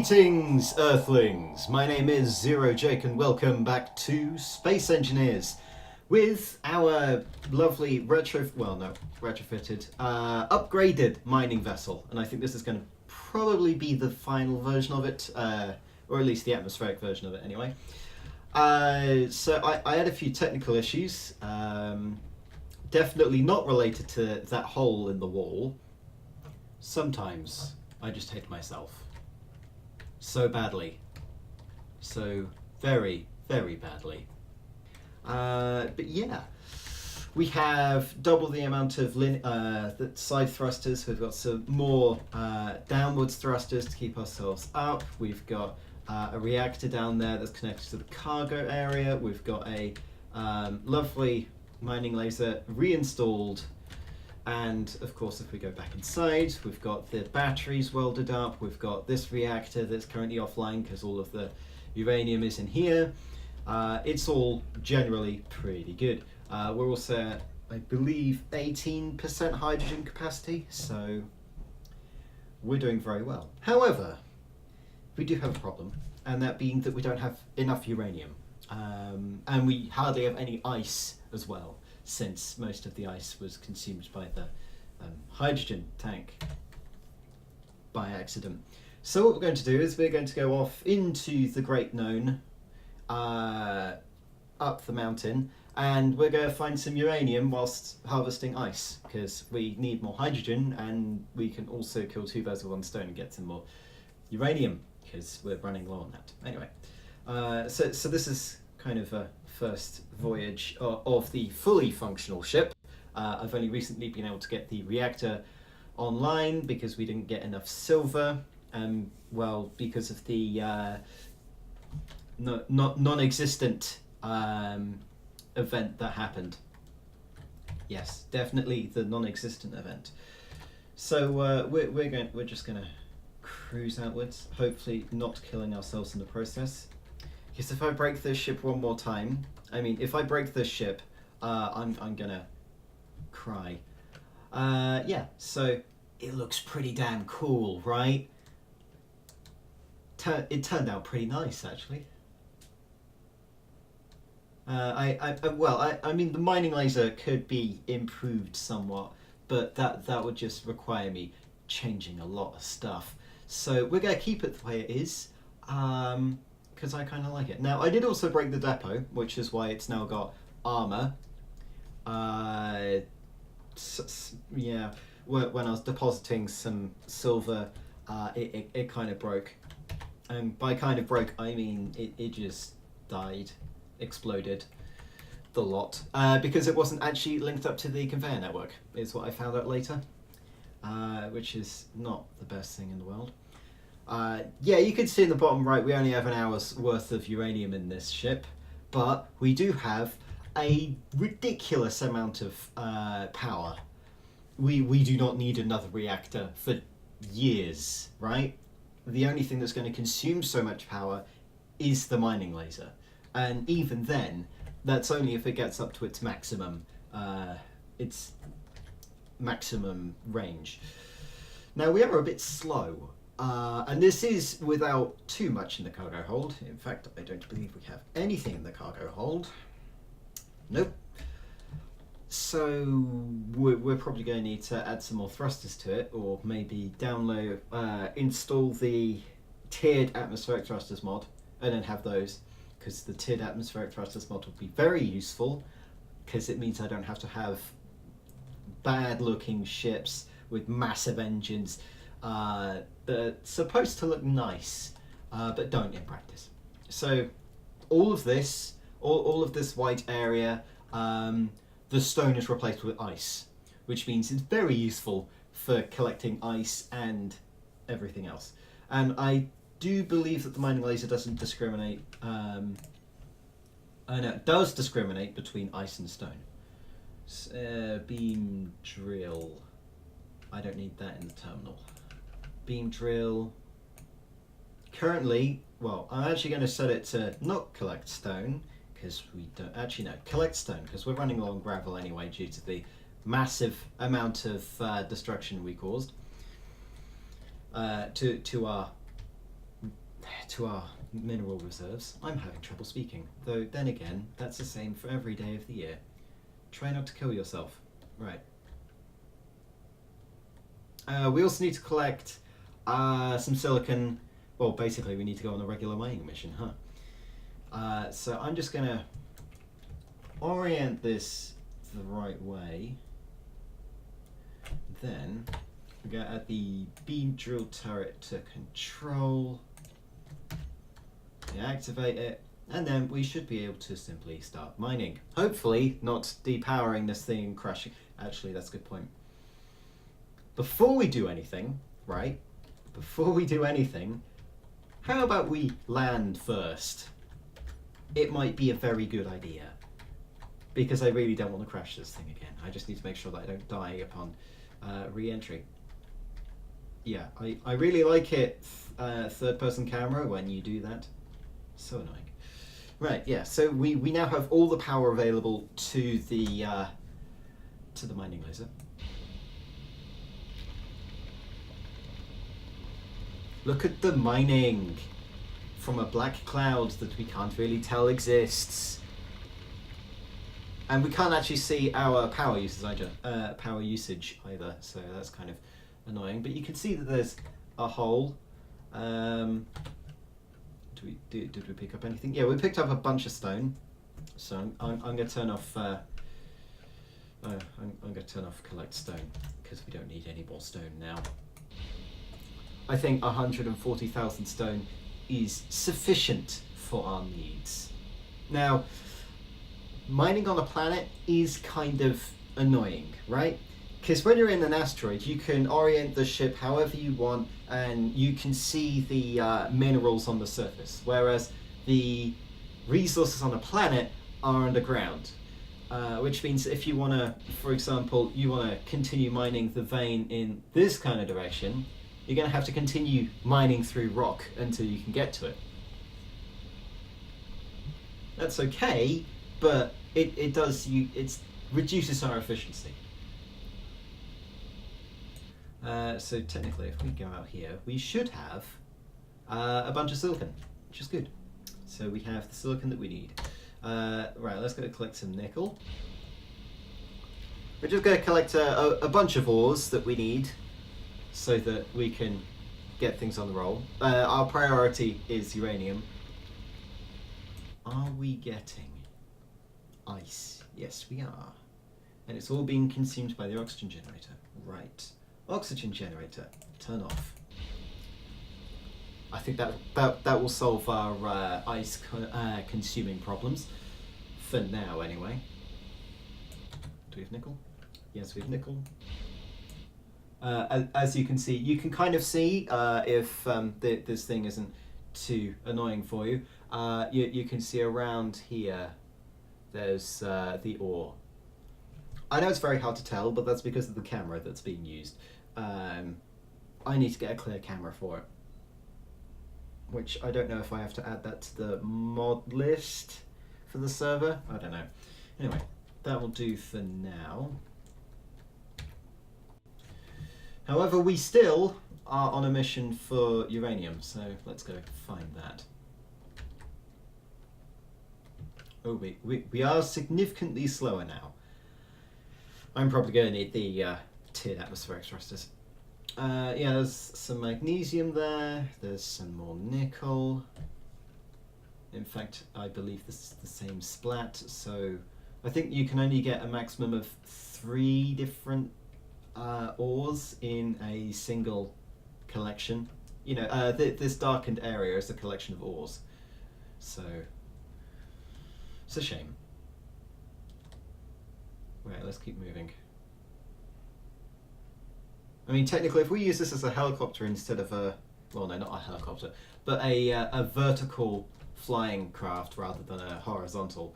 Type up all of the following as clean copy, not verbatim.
Greetings, Earthlings! My name is Zero Jake and welcome back to Space Engineers with our lovely retrofitted, upgraded mining vessel. And I think this is going to probably be the final version of it, or at least the atmospheric version of it anyway. So I had a few technical issues, definitely not related to that hole in the wall. Sometimes I just hate myself. So badly. So very, very badly. But yeah, we have double the amount of side thrusters. We've got some more downwards thrusters to keep ourselves up. We've got a reactor down there that's connected to the cargo area. We've got a lovely mining laser reinstalled. And of course, if we go back inside, we've got the batteries welded up. We've got this reactor that's currently offline because all of the uranium is in here. It's all generally pretty good. We're also at, I believe, 18% hydrogen capacity, so we're doing very well. However, we do have a problem, and that being that we don't have enough uranium. And we hardly have any ice as well, since most of the ice was consumed by the hydrogen tank by accident. So what we're going to do is we're going to go off into the Great Known, up the mountain, and we're going to find some uranium whilst harvesting ice, because we need more hydrogen and we can also kill two birds with one stone and get some more uranium, because we're running low on that. Anyway, so this is kind of a first voyage of the fully functional ship. I've only recently been able to get the reactor online because we didn't get enough silver, well, because of the non-existent event that happened. Yes, definitely the non-existent event. So we're just gonna cruise outwards, hopefully not killing ourselves in the process. Because if I break this ship one more time, if I break this ship, I'm gonna cry. Yeah, so it looks pretty damn cool, right? It turned out pretty nice, actually. The mining laser could be improved somewhat, but that would just require me changing a lot of stuff. So we're gonna keep it the way it is. Because I kind of like it. Now, I did also break the depot, which is why it's now got armor. Yeah, when I was depositing some silver, it kind of broke. And by kind of broke, I mean it just died, exploded, the lot. Because it wasn't actually linked up to the conveyor network, is what I found out later. Which is not the best thing in the world. Yeah, you can see in the bottom right, we only have an hour's worth of uranium in this ship, but we do have a ridiculous amount of power. We do not need another reactor for years, right? The only thing that's going to consume so much power is the mining laser. And even then, that's only if it gets up to its maximum range. Now, we are a bit slow. And this is without too much in the cargo hold. In fact, I don't believe we have anything in the cargo hold. Nope. So we're probably going to need to add some more thrusters to it, or maybe install the tiered atmospheric thrusters mod, and then have those, because the tiered atmospheric thrusters mod would be very useful, because it means I don't have to have bad-looking ships with massive engines. They're supposed to look nice, but don't in practice. So all of this white area, the stone is replaced with ice, which means it's very useful for collecting ice and everything else. And I do believe that the mining laser doesn't discriminate. No, it does discriminate between ice and stone. Beam drill. I don't need that in the terminal. Beam drill. Currently, well, I'm actually going to set it to not collect stone, because we don't actually know, collect stone, because we're running along gravel anyway due to the massive amount of destruction we caused to our to our mineral reserves. I'm having trouble speaking, though then again, that's the same for every day of the year. Try not to kill yourself. Right. We also need to collect some silicon. Well, basically we need to go on a regular mining mission, huh? So I'm just going to orient this the right way. Then we go add the beam drill turret to control. Activate it, and then we should be able to simply start mining. Hopefully not depowering this thing and crashing. Actually, that's a good point. Before we do anything, right? Before we do anything, how about we land first? It might be a very good idea. Because I really don't want to crash this thing again. I just need to make sure that I don't die upon re-entry. Yeah, I really like it, third-person camera, when you do that. So annoying. Right, yeah, so we now have all the power available to the mining laser. Look at the mining from a black cloud that we can't really tell exists. And we can't actually see our power usage either, so that's kind of annoying. But you can see that there's a hole. Did we pick up anything? Yeah, we picked up a bunch of stone. So I'm going to turn off. I'm going to turn off collect stone because we don't need any more stone now. I think 140,000 stone is sufficient for our needs. Now, mining on a planet is kind of annoying, right? Because when you're in an asteroid, you can orient the ship however you want, and you can see the minerals on the surface, whereas the resources on a planet are underground. Which means if you want to, for example, you want to continue mining the vein in this kind of direction, you're going to have to continue mining through rock until you can get to it. That's okay, but it reduces our efficiency. So technically, if we go out here, we should have a bunch of silicon, which is good. So we have the silicon that we need. Right, let's go collect some nickel. We're just going to collect a bunch of ores that we need so that we can get things on the roll. Our priority is uranium. Are we getting ice? Yes, we are. And it's all being consumed by the oxygen generator. Right. Oxygen generator, turn off. I think that will solve our ice consuming problems. For now, anyway. Do we have nickel? Yes, we have nickel. As you can see, you can kind of see if this thing isn't too annoying for you. You can see around here, there's the ore. I know it's very hard to tell, but that's because of the camera that's being used. I need to get a clear camera for it. Which I don't know if I have to add that to the mod list for the server. I don't know. Anyway, that will do for now. However, we still are on a mission for uranium, so let's go find that. Oh, we are significantly slower now. I'm probably going to need the tiered atmospheric thrusters. Yeah, there's some magnesium there. There's some more nickel. In fact, I believe this is the same splat, so I think you can only get a maximum of 3 different ores in a single collection. You know, this darkened area is a collection of ores. So, it's a shame. Right, let's keep moving. I mean, technically, if we use this as a helicopter instead of a... Well, no, not a helicopter, but a vertical flying craft rather than a horizontal,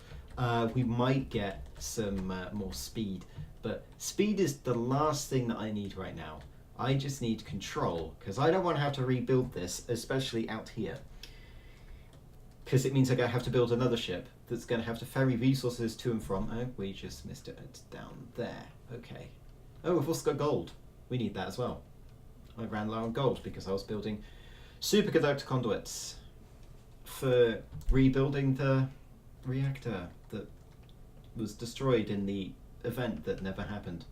we might get some more speed. But speed is the last thing that I need right now. I just need control, because I don't want to have to rebuild this, especially out here. Because it means I'm going to have to build another ship that's going to have to ferry resources to and from... Oh, we just missed it. It's down there. Okay. Oh, we've also got gold. We need that as well. I ran low on gold because I was building Superconductor conduits for rebuilding the reactor that was destroyed in the event that never happened.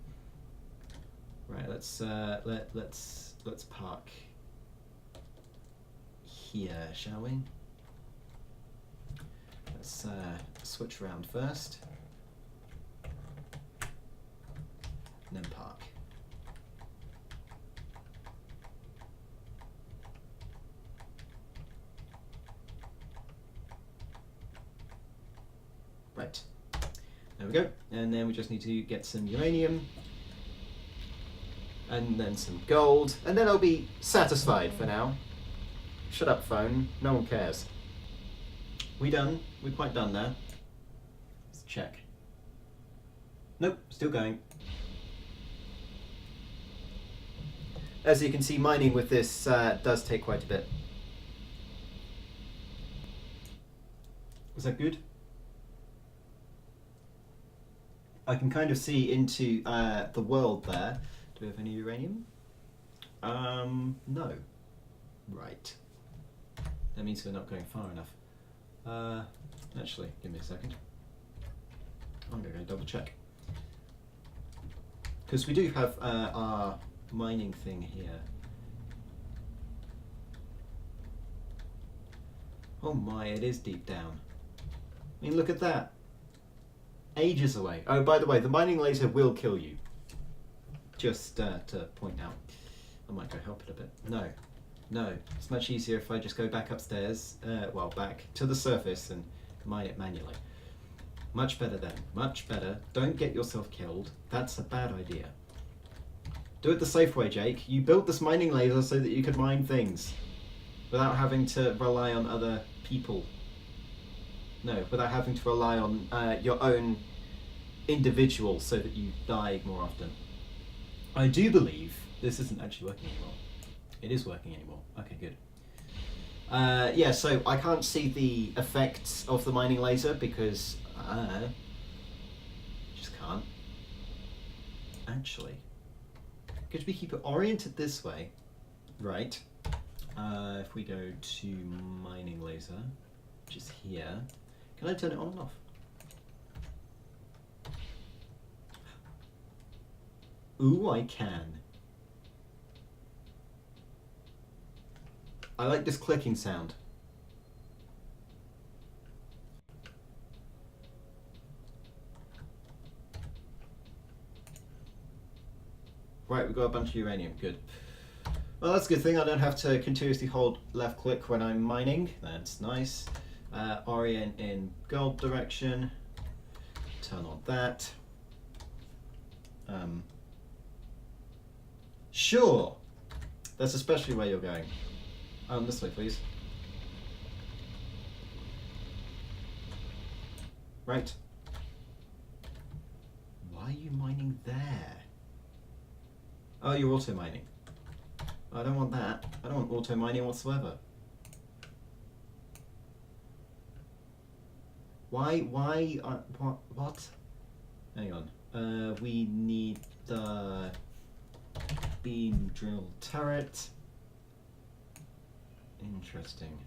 Right, let's park here, shall we? Let's switch around first, and then park. Right, there we go. And then we just need to get some uranium, and then some gold, and then I'll be satisfied for now. Shut up, phone. No one cares. We done? We're quite done there. Let's check. Nope, still going. As you can see, mining with this does take quite a bit. Was that good? I can kind of see into the world there. Do we have any uranium? No. Right. That means we're not going far enough. Actually, give me a second. I'm going to go double check. Because we do have our mining thing here. Oh my, it is deep down. I mean, look at that. Ages away. Oh, by the way, the mining laser will kill you. Just to point out. I might go help it a bit. No. No. It's much easier if I just go back upstairs, well, back to the surface and mine it manually. Much better then. Much better. Don't get yourself killed. That's a bad idea. Do it the safe way, Jake. You built this mining laser so that you could mine things without having to rely on other people. No, without having to rely on your own individual so that you die more often. I do believe this isn't actually working anymore. It is working anymore. Okay, good. Yeah, so I can't see the effects of the mining laser because I just can't. Actually, could we keep it oriented this way? Right. If we go to mining laser, which is here, can I turn it on and off? Ooh, I can. I like this clicking sound. Right, we've got a bunch of uranium, good. Well, that's a good thing, I don't have to continuously hold left click when I'm mining, that's nice. Orient in gold direction, turn on that. Sure, that's especially where you're going. This way, please. Right. Why are you mining there? Oh, you're auto mining. I don't want that. I don't want auto mining whatsoever. Why, what? Hang on. We need the beam drill turret. Interesting.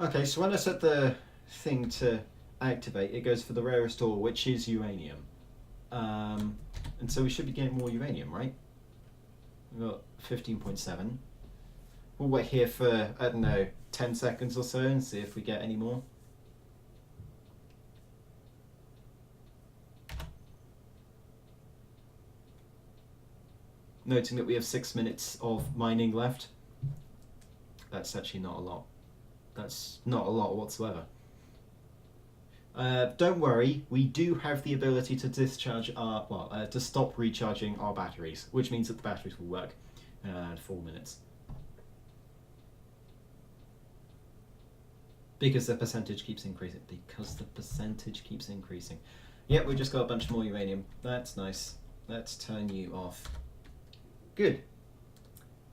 Okay, so when I set the thing to activate, it goes for the rarest ore, which is uranium. And so we should be getting more uranium, right? We've got 15.7. We'll wait here for, I don't know, 10 seconds or so and see if we get any more. Noting that we have 6 minutes of mining left. That's actually not a lot. That's not a lot whatsoever. Don't worry, we do have the ability to discharge our, to stop recharging our batteries, which means that the batteries will work in 4 minutes. Because the percentage keeps increasing. Because the percentage keeps increasing. Yep, we just got a bunch more uranium. That's nice. Let's turn you off. Good.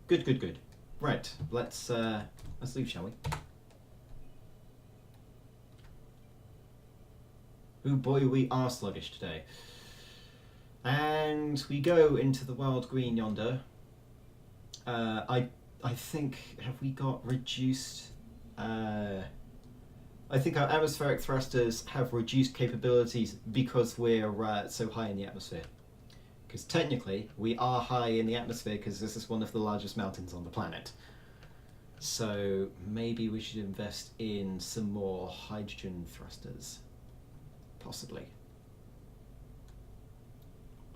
Good, good, good. Right, let's leave, shall we? Oh boy, we are sluggish today. And we go into the wild green yonder. I think, have we got reduced? I think our atmospheric thrusters have reduced capabilities because we're so high in the atmosphere. Because technically, we are high in the atmosphere because this is one of the largest mountains on the planet. So maybe we should invest in some more hydrogen thrusters. Possibly.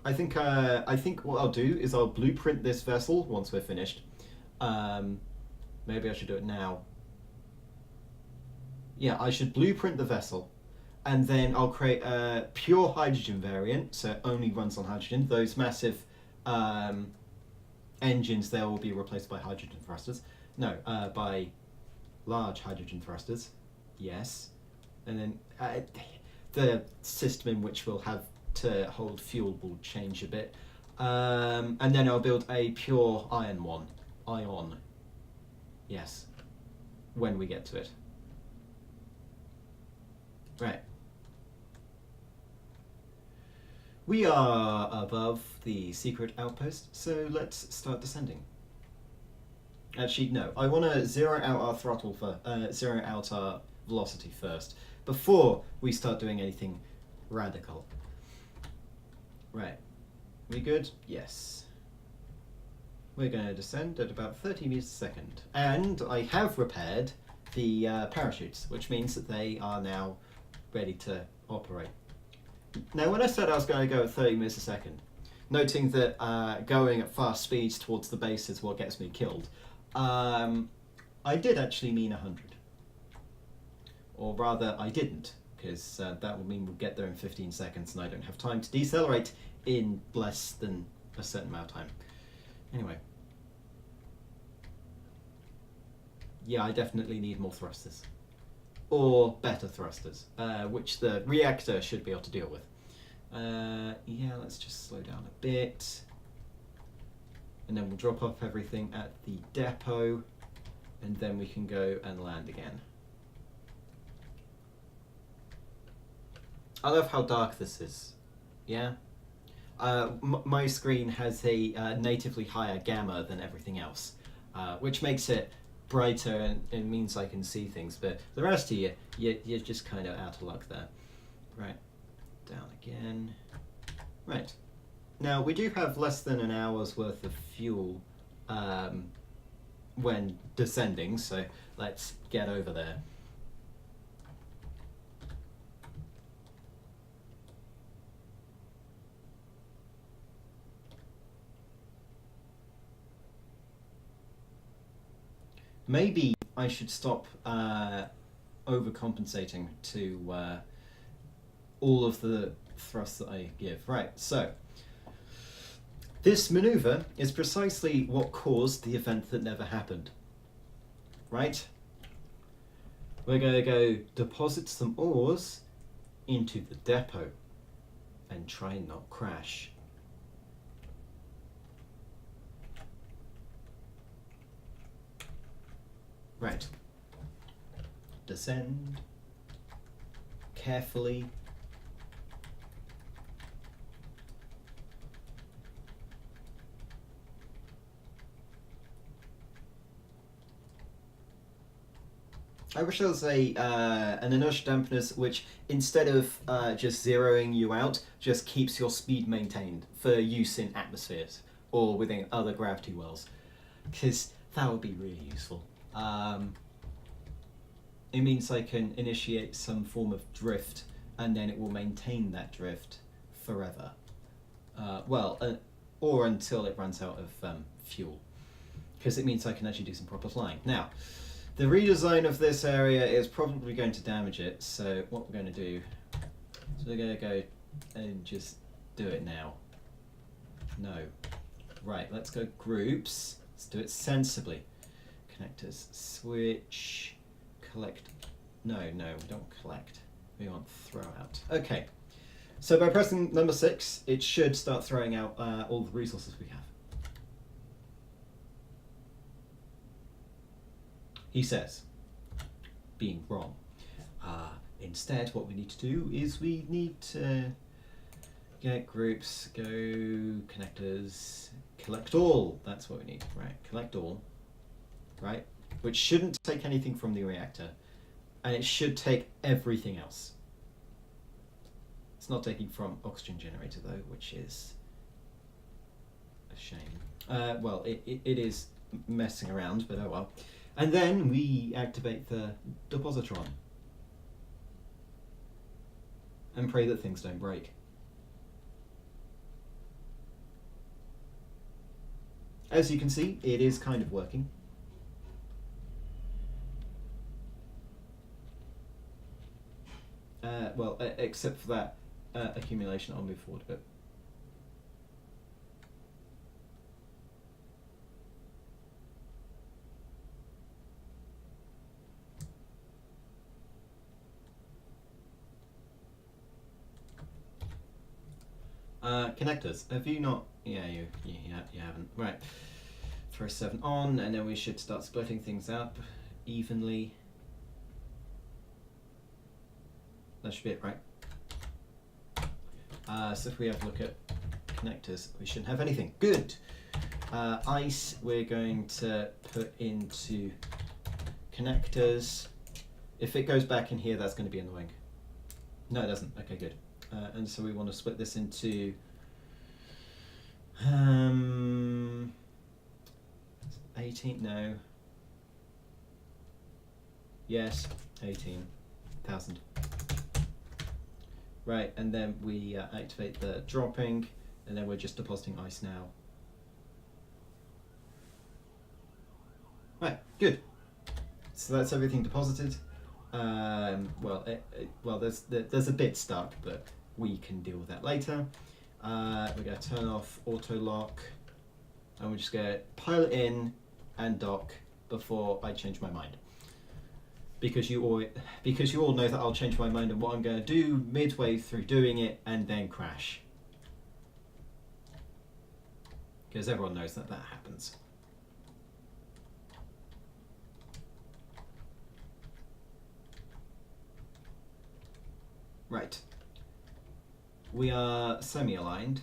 I think what I'll do is I'll blueprint this vessel once we're finished. Maybe I should do it now. Yeah, I should blueprint the vessel, and then I'll create a pure hydrogen variant, so it only runs on hydrogen. Those massive engines there will be replaced by hydrogen thrusters. No, by large hydrogen thrusters. Yes, and then the system in which we'll have to hold fuel will change a bit, and then I'll build a pure ion one. Ion. Yes, when we get to it. Right. We are above the secret outpost, so let's start descending. Actually, no. I want to zero out our throttle for zero out our velocity first before we start doing anything radical. Right. We good? Yes. We're going to descend at about 30 meters a second, and I have repaired the parachutes, which means that they are now ready to operate. Now, when I said I was going to go at 30 meters a second, noting that going at fast speeds towards the base is what gets me killed, I did actually mean 100. Or rather, I didn't, because that would mean we'll get there in 15 seconds and I don't have time to decelerate in less than a certain amount of time. Anyway. Yeah, I definitely need more thrusters. Or better thrusters, which the reactor should be able to deal with. Yeah, let's just slow down a bit. And then we'll drop off everything at the depot, and then we can go and land again. I love how dark this is. Yeah? My screen has a natively higher gamma than everything else, which makes it brighter and it means I can see things, but the rest of you, you're just kind of out of luck there. Right, down again. Right, now we do have less than an hour's worth of fuel when descending, so let's get over there. Maybe I should stop overcompensating to all of the thrust that I give. Right, so this maneuver is precisely what caused the event that never happened. Right? We're going to go deposit some ores into the depot and try and not crash. Right. Descend carefully. I wish there was an inertia dampeners which, instead of just zeroing you out, just keeps your speed maintained for use in atmospheres or within other gravity wells, because that would be really useful. It means I can initiate some form of drift and then it will maintain that drift forever. Or until it runs out of fuel, because it means I can actually do some proper flying. Now, the redesign of this area is probably going to damage it, so what we're going to do is we're going to go and just do it now. No. Right, let's go groups. Let's do it sensibly. Connectors, switch, collect. No, we don't collect. We want throw out. Okay, so by pressing number 6, it should start throwing out all the resources we have. He says, being wrong. Instead, what we need to do is we need to Get groups, go connectors, collect all. That's what we need, right? Collect all, right? Which shouldn't take anything from the reactor, and it should take everything else. It's not taking from oxygen generator though, which is a shame. Well, it is messing around, but oh well. And then we activate the depositron and pray that things don't break. As you can see, it is kind of working. Well, except for that accumulation, I'll move forward a bit. Connectors. Have you not? Yeah, you haven't. Right. Throw 7 on, and then we should start splitting things up evenly. That should be it, right? So if we have a look at connectors, we shouldn't have anything. Good. Ice, we're going to put into connectors. If it goes back in here, that's going to be annoying. No, it doesn't. Okay, good. And so we want to split this into 18, no. Yes, 18,000. Right, and then we activate the dropping, and then we're just depositing ice now. Right, good. So that's everything deposited. Well, there's a bit stuck, but we can deal with that later. We're going to turn off auto lock, and we're just going to pile it in and dock before I change my mind. Because you all know that I'll change my mind on what I'm going to do midway through doing it and then crash. Because everyone knows that happens. Right. We are semi-aligned.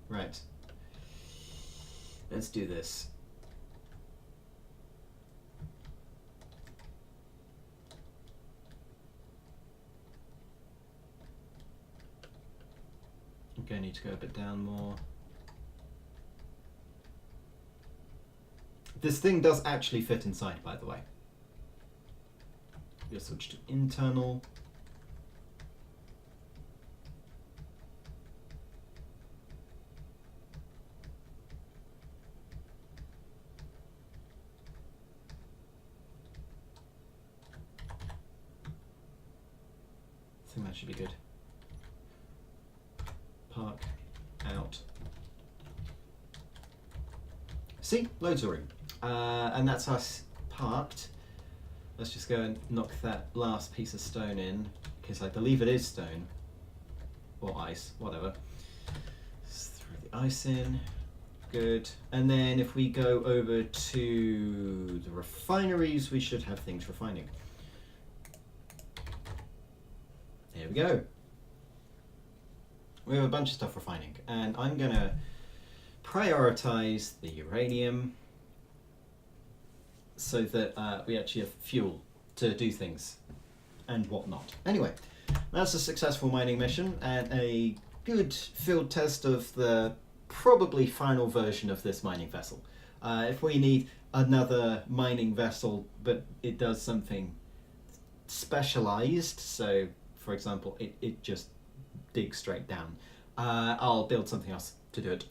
Right. Let's do this. Okay, I need to go a bit down more. This thing does actually fit inside, by the way. We'll switch to internal. I think that should be good. Park, out. See, loads of room. And that's us parked. Let's just go and knock that last piece of stone in, because I believe it is stone. Or ice, whatever. Just throw the ice in. Good. And then if we go over to the refineries, we should have things refining. Here we go. We have a bunch of stuff refining, and I'm going to prioritize the uranium so that we actually have fuel to do things and whatnot. Anyway, that's a successful mining mission and a good field test of the probably final version of this mining vessel. If we need another mining vessel but it does something specialized, so for example it just digs straight down, I'll build something else to do it,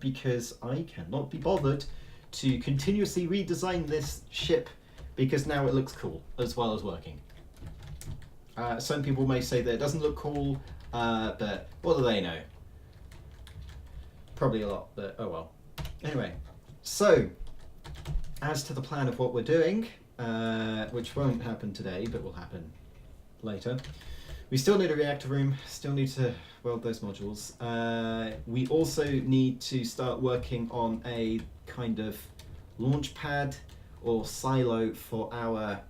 because I cannot be bothered to continuously redesign this ship, because now it looks cool as well as working. Some people may say that it doesn't look cool, but what do they know? Probably a lot, but oh well. Anyway, so as to the plan of what we're doing, which won't happen today but will happen later, we still need a reactor room, still need to weld those modules. We also need to start working on a kind of launch pad or silo for our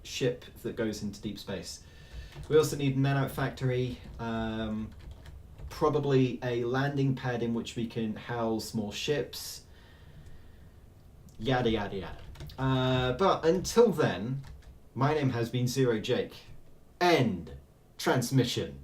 ship that goes into deep space. We also need a nanout factory, probably a landing pad in which we can house more ships, yada yada yada. But until then, my name has been Zero Jake. End transmission.